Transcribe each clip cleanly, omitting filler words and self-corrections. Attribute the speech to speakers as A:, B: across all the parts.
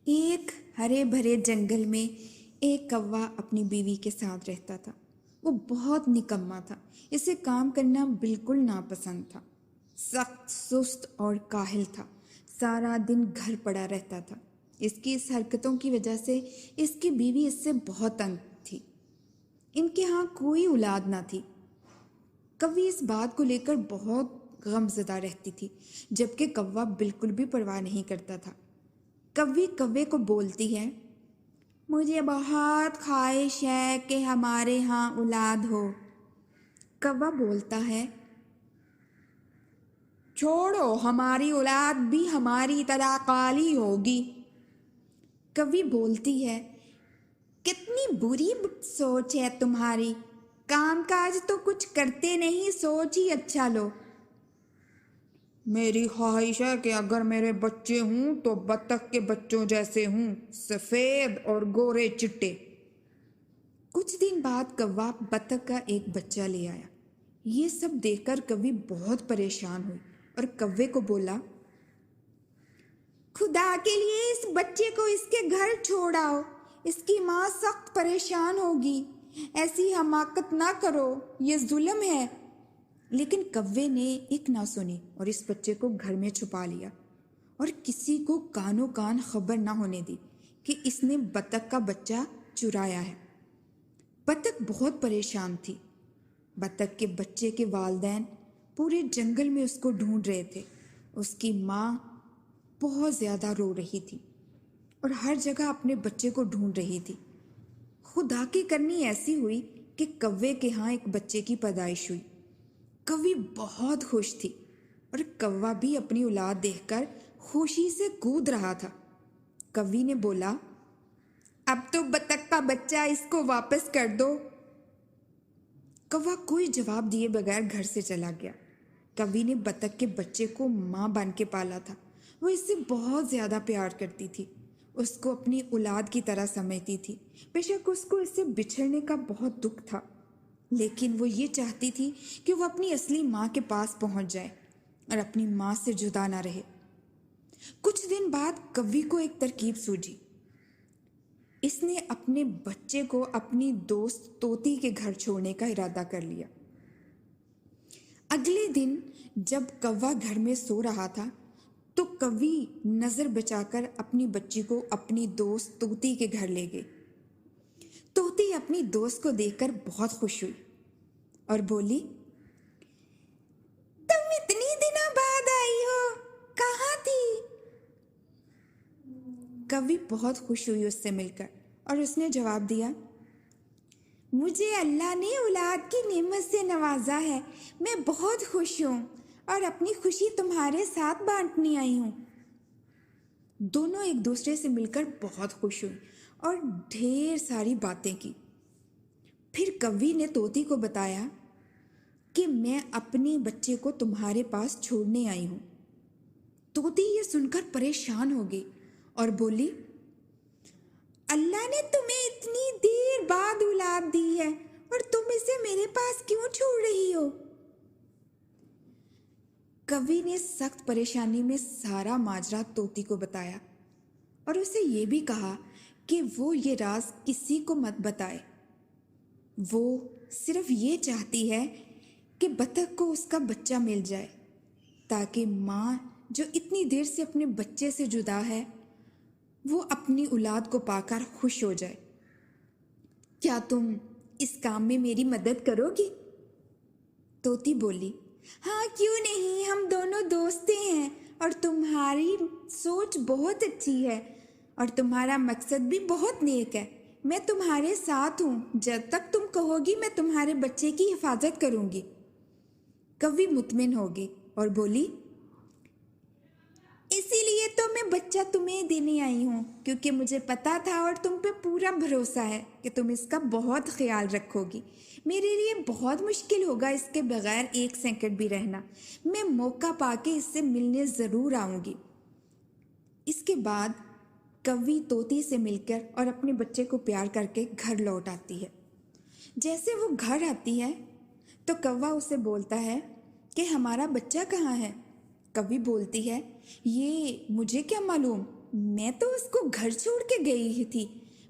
A: ایک ہرے بھرے جنگل میں ایک کوا اپنی بیوی کے ساتھ رہتا تھا۔ وہ بہت نکما تھا، اسے کام کرنا بالکل ناپسند تھا، سخت سست اور کاہل تھا، سارا دن گھر پڑا رہتا تھا۔ اس کی اس حرکتوں کی وجہ سے اس کی بیوی اس سے بہت تنگ تھی۔ ان کے ہاں کوئی اولاد نہ تھی۔ کوی اس بات کو لے کر بہت غم زدہ رہتی تھی، جبکہ کوا بالکل بھی پرواہ نہیں کرتا تھا۔ کوی کوے کو بولتی ہے، مجھے بہت خواہش ہے کہ ہمارے ہاں اولاد ہو۔ کوا بولتا ہے، چھوڑو، ہماری اولاد بھی ہماری طرح کالی ہوگی۔ کوی بولتی ہے، کتنی بری سوچ ہے تمہاری، کام کاج تو کچھ کرتے نہیں، سوچ ہی اچھا لو۔ میری خواہش ہے کہ اگر میرے بچے ہوں تو بطخ کے بچوں جیسے ہوں، سفید اور گورے چٹے۔ کچھ دن بعد کوا بطخ کا ایک بچہ لے آیا۔ یہ سب دیکھ کر کوی بہت پریشان ہوئی اور کوے کو بولا، خدا کے لیے اس بچے کو اس کے گھر چھوڑاؤ، اس کی ماں سخت پریشان ہوگی، ایسی حماقت نہ کرو، یہ ظلم ہے۔ لیکن کوے نے ایک نہ سنی اور اس بچے کو گھر میں چھپا لیا اور کسی کو کانوں کان خبر نہ ہونے دی کہ اس نے بطخ کا بچہ چرایا ہے۔ بطخ بہت پریشان تھی۔ بطخ کے بچے کے والدین پورے جنگل میں اس کو ڈھونڈ رہے تھے۔ اس کی ماں بہت زیادہ رو رہی تھی اور ہر جگہ اپنے بچے کو ڈھونڈ رہی تھی۔ خدا کی کرنی ایسی ہوئی کہ کوے کے ہاں ایک بچے کی پیدائش ہوئی۔ کوی بہت خوش تھی اور کوا بھی اپنی اولاد دیکھ کر خوشی سے کود رہا تھا۔ کوی نے بولا، اب تو بطخ کا بچہ، اس کو واپس کر دو۔ کوا کوئی جواب دیے بغیر گھر سے چلا گیا۔ کوی نے بطخ کے بچے کو ماں بن کے پالا تھا۔ وہ اس سے بہت زیادہ پیار کرتی تھی، اس کو اپنی اولاد کی طرح سمجھتی تھی۔ بے شک اس کو اس سے بچھڑنے کا بہت دکھ تھا، لیکن وہ یہ چاہتی تھی کہ وہ اپنی اصلی ماں کے پاس پہنچ جائے اور اپنی ماں سے جدا نہ رہے۔ کچھ دن بعد کوی کو ایک ترکیب سوجھی۔ اس نے اپنے بچے کو اپنی دوست طوطی کے گھر چھوڑنے کا ارادہ کر لیا۔ اگلے دن جب کوا گھر میں سو رہا تھا تو کوی نظر بچا کر اپنی بچی کو اپنی دوست طوطی کے گھر لے گئی۔ طوطی اپنی دوست کو دیکھ کر بہت خوش ہوئی اور بولی، تم اتنی دنوں بعد آئی ہو، کہاں تھی؟ کوی بہت خوش ہوئی اس سے مل کر اور اس نے جواب دیا، مجھے اللہ نے اولاد کی نعمت سے نوازا ہے، میں بہت خوش ہوں اور اپنی خوشی تمہارے ساتھ بانٹنے آئی ہوں۔ دونوں ایک دوسرے سے مل کر بہت خوش ہوئی اور ڈھیر ساری باتیں کی۔ پھر کوی نے طوطی کو بتایا کہ میں اپنے بچے کو تمہارے پاس چھوڑنے آئی ہوں۔ طوطی یہ سن کر پریشان ہو گئی اور بولی، اللہ نے تمہیں اتنی دیر بعد اولاد دی ہے اور تم اسے میرے پاس کیوں چھوڑ رہی ہو؟ کوی نے سخت پریشانی میں سارا ماجرا طوطی کو بتایا اور اسے یہ بھی کہا کہ وہ یہ راز کسی کو مت بتائے۔ وہ صرف یہ چاہتی ہے کہ بطخ کو اس کا بچہ مل جائے تاکہ ماں جو اتنی دیر سے اپنے بچے سے جدا ہے وہ اپنی اولاد کو پا کر خوش ہو جائے۔ کیا تم اس کام میں میری مدد کرو گی؟ طوطی بولی، ہاں کیوں نہیں، ہم دونوں دوستیں ہیں اور تمہاری سوچ بہت اچھی ہے اور تمہارا مقصد بھی بہت نیک ہے۔ میں تمہارے ساتھ ہوں، جب تک تم کہو گی میں تمہارے بچے کی حفاظت کروں گی۔ کوی مطمئن ہوگی اور بولی، اسی لیے تو میں بچہ تمہیں دینے آئی ہوں، کیونکہ مجھے پتا تھا اور تم پہ پورا بھروسہ ہے کہ تم اس کا بہت خیال رکھو گی۔ میرے لیے بہت مشکل ہوگا اس کے بغیر ایک سیکنڈ بھی رہنا۔ میں موقع پا کے اس سے ملنے ضرور آؤں گی۔ اس کے بعد کوی طوطی سے مل کر اور اپنے بچے کو پیار کر کے گھر لوٹ آتی ہے۔ جیسے وہ گھر آتی ہے تو کوا اسے بولتا ہے کہ ہمارا بچہ کہاں ہے؟ کوی بولتی ہے، یہ مجھے کیا معلوم، میں تو اس کو گھر چھوڑ کے گئی تھی،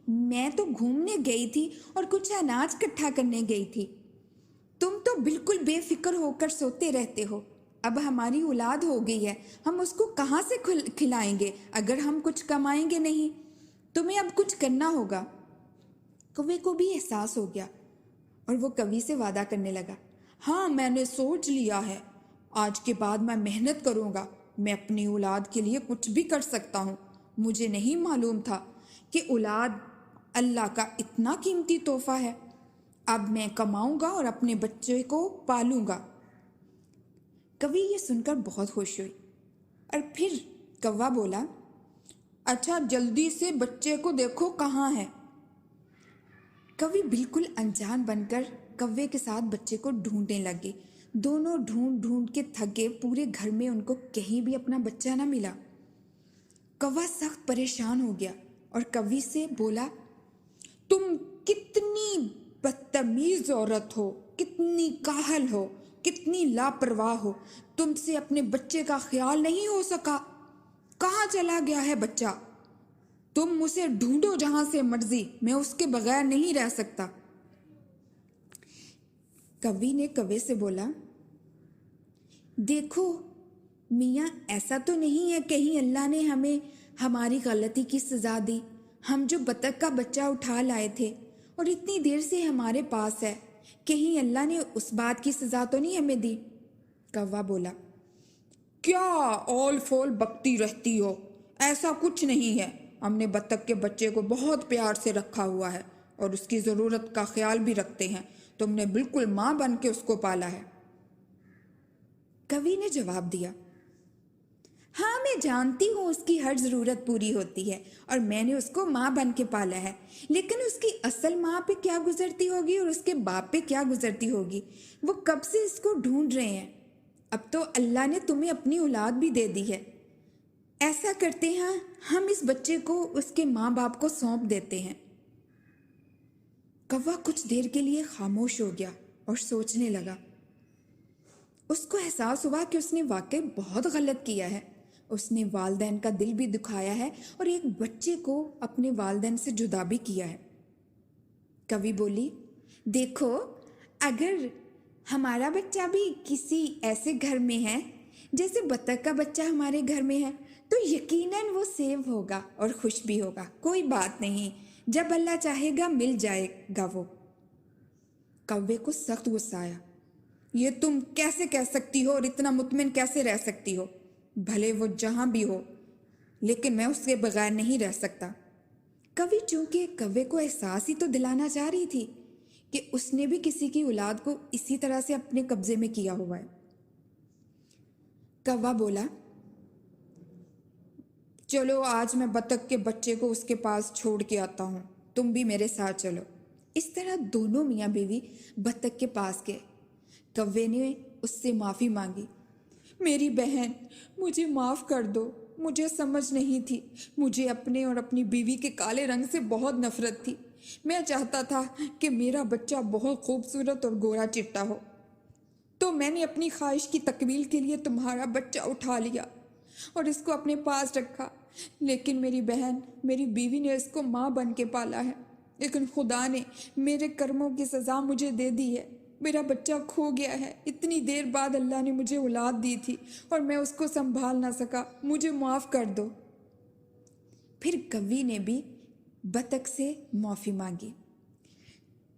A: میں تو گھومنے گئی تھی اور کچھ اناج اکٹھا کرنے گئی تھی۔ تم تو بالکل بے فکر ہو کر سوتے رہتے ہو۔ اب ہماری اولاد ہو گئی ہے، ہم اس کو کہاں سے کھلائیں گے اگر ہم کچھ کمائیں گے نہیں؟ تمہیں اب کچھ کرنا ہوگا۔ کوے کو بھی احساس ہو گیا اور وہ کوی سے وعدہ کرنے لگا، ہاں میں نے سوچ لیا ہے، آج کے بعد میں محنت کروں گا، میں اپنی اولاد کے لیے کچھ بھی کر سکتا ہوں۔ مجھے نہیں معلوم تھا کہ اولاد اللہ کا اتنا قیمتی تحفہ ہے۔ اب میں کماؤں گا اور اپنے بچے کو پالوں گا۔ کوی یہ سن کر بہت خوش ہوئی اور پھر کوا بولا، اچھا جلدی سے بچے کو دیکھو کہاں ہے۔ کوی بالکل انجان بن کر کوے کے ساتھ بچے کو ڈھونڈنے لگے۔ دونوں ڈھونڈ ڈھونڈ کے تھک گئے، پورے گھر میں ان کو کہیں بھی اپنا بچہ نہ ملا۔ کوا سخت پریشان ہو گیا اور کوی سے بولا، تم کتنی بدتمیز عورت ہو، کتنی کاہل ہو، کتنی لاپرواہ ہو، تم سے اپنے بچے کا خیال نہیں ہو سکا۔ کہاں چلا گیا ہے بچہ؟ تم اسے ڈھونڈو جہاں سے مرضی، میں اس کے بغیر نہیں رہ سکتا۔ کوی نے کوے سے بولا، دیکھو میاں، ایسا تو نہیں ہے کہیں اللہ نے ہمیں ہماری غلطی کی سزا دی۔ ہم جو بطخ کا بچہ اٹھا لائے تھے اور اتنی دیر سے ہمارے پاس ہے، کہیں اللہ نے اس بات کی سزا تو نہیں ہمیں دی؟ کوا بولا، کیا اول فول بکتی رہتی ہو، ایسا کچھ نہیں ہے، ہم نے بطخ کے بچے کو بہت پیار سے رکھا ہوا ہے اور اس کی ضرورت کا خیال بھی رکھتے ہیں، تم نے بالکل ماں بن کے اس کو پالا ہے۔ کوی نے جواب دیا، ہاں میں جانتی ہوں اس کی ہر ضرورت پوری ہوتی ہے اور میں نے اس کو ماں بن کے پالا ہے، لیکن اس کی اصل ماں پہ کیا گزرتی ہوگی اور اس کے باپ پہ کیا گزرتی ہوگی، وہ کب سے اس کو ڈھونڈ رہے ہیں۔ اب تو اللہ نے تمہیں اپنی اولاد بھی دے دی ہے، ایسا کرتے ہیں ہم اس بچے کو اس کے ماں باپ کو سونپ دیتے ہیں۔ کوا کچھ دیر کے لیے خاموش ہو گیا اور سوچنے لگا۔ اس کو احساس ہوا کہ اس نے واقعی بہت غلط کیا ہے، اس نے والدین کا دل بھی دکھایا ہے اور ایک بچے کو اپنے والدین سے جدا بھی کیا ہے۔ کوی بولی، دیکھو اگر ہمارا بچہ بھی کسی ایسے گھر میں ہے جیسے بطخ کا بچہ ہمارے گھر میں ہے تو یقیناً وہ سیو ہوگا اور خوش بھی ہوگا، کوئی بات نہیں، جب اللہ چاہے گا مل جائے گا وہ۔ کوے کو سخت غصہ آیا، یہ تم کیسے کہہ سکتی ہو اور اتنا مطمئن کیسے رہ سکتی ہو؟ بھلے وہ جہاں بھی ہو، لیکن میں اس کے بغیر نہیں رہ سکتا۔ کوی چونکہ کوے کو احساس ہی تو دلانا چاہ رہی تھی کہ اس نے بھی کسی کی اولاد کو اسی طرح سے اپنے قبضے میں کیا ہوا ہے۔ کوا بولا، چلو آج میں بطخ کے بچے کو اس کے پاس چھوڑ کے آتا ہوں، تم بھی میرے ساتھ چلو۔ اس طرح دونوں میاں بیوی بطخ کے پاس گئے۔ کوے نے اس سے معافی مانگی، میری بہن مجھے معاف کر دو، مجھے سمجھ نہیں تھی، مجھے اپنے اور اپنی بیوی کے کالے رنگ سے بہت نفرت تھی، میں چاہتا تھا کہ میرا بچہ بہت خوبصورت اور گورا چٹا ہو، تو میں نے اپنی خواہش کی تکمیل کے لیے تمہارا بچہ اٹھا لیا اور اس کو اپنے پاس رکھا، لیکن میری بہن، میری بیوی نے اس کو ماں بن کے پالا ہے، لیکن خدا نے میرے کرموں کی سزا مجھے دے دی ہے، میرا بچہ کھو گیا ہے، اتنی دیر بعد اللہ نے مجھے اولاد دی تھی اور میں اس کو سنبھال نہ سکا، مجھے معاف کر دو۔ پھر کوی نے بھی بطخ سے معافی مانگی،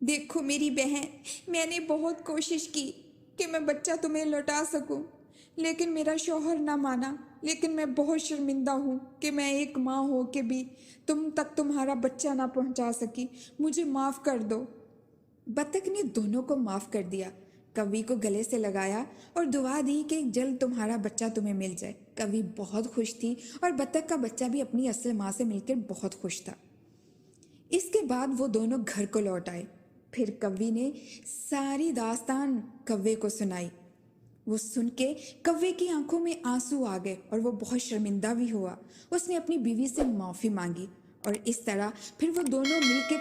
A: دیکھو میری بہن، میں نے بہت کوشش کی کہ میں بچہ تمہیں لوٹا سکوں، لیکن میرا شوہر نہ مانا، لیکن میں بہت شرمندہ ہوں کہ میں ایک ماں ہو کے بھی تم تک تمہارا بچہ نہ پہنچا سکی، مجھے معاف کر دو۔ بطخ نے دونوں کو معاف کر دیا، کوی کو گلے سے لگایا اور دعا دی کہ جلد تمہارا بچہ تمہیں مل جائے۔ کوی بہت خوش تھی اور بطخ کا بچہ بھی اپنی اصل ماں سے مل کر بہت خوش تھا۔ اس کے بعد وہ دونوں گھر کو لوٹ آئے۔ پھر کوی نے ساری داستان کوے کو سنائی۔ وہ سن کے کوے کی آنکھوں میں آنسو آ گئے اور وہ بہت شرمندہ بھی ہوا۔ اس نے اپنی بیوی سے معافی مانگی اور اس طرح پھر وہ دونوں مل کے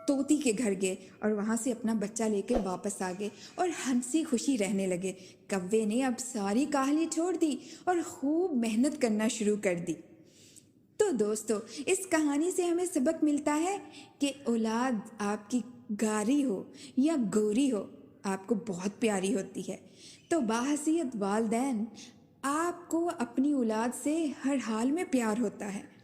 A: طوطی کے گھر گئے اور وہاں سے اپنا بچہ لے کے واپس آ گئے اور ہنسی خوشی رہنے لگے۔ کوے نے اب ساری کاہلی چھوڑ دی اور خوب محنت کرنا شروع کر دی۔ تو دوستو اس کہانی سے ہمیں سبق ملتا ہے کہ اولاد آپ کی گاری ہو یا گوری ہو آپ کو بہت پیاری ہوتی ہے. تو باحیثیت والدین آپ کو اپنی اولاد سے ہر حال میں پیار ہوتا ہے.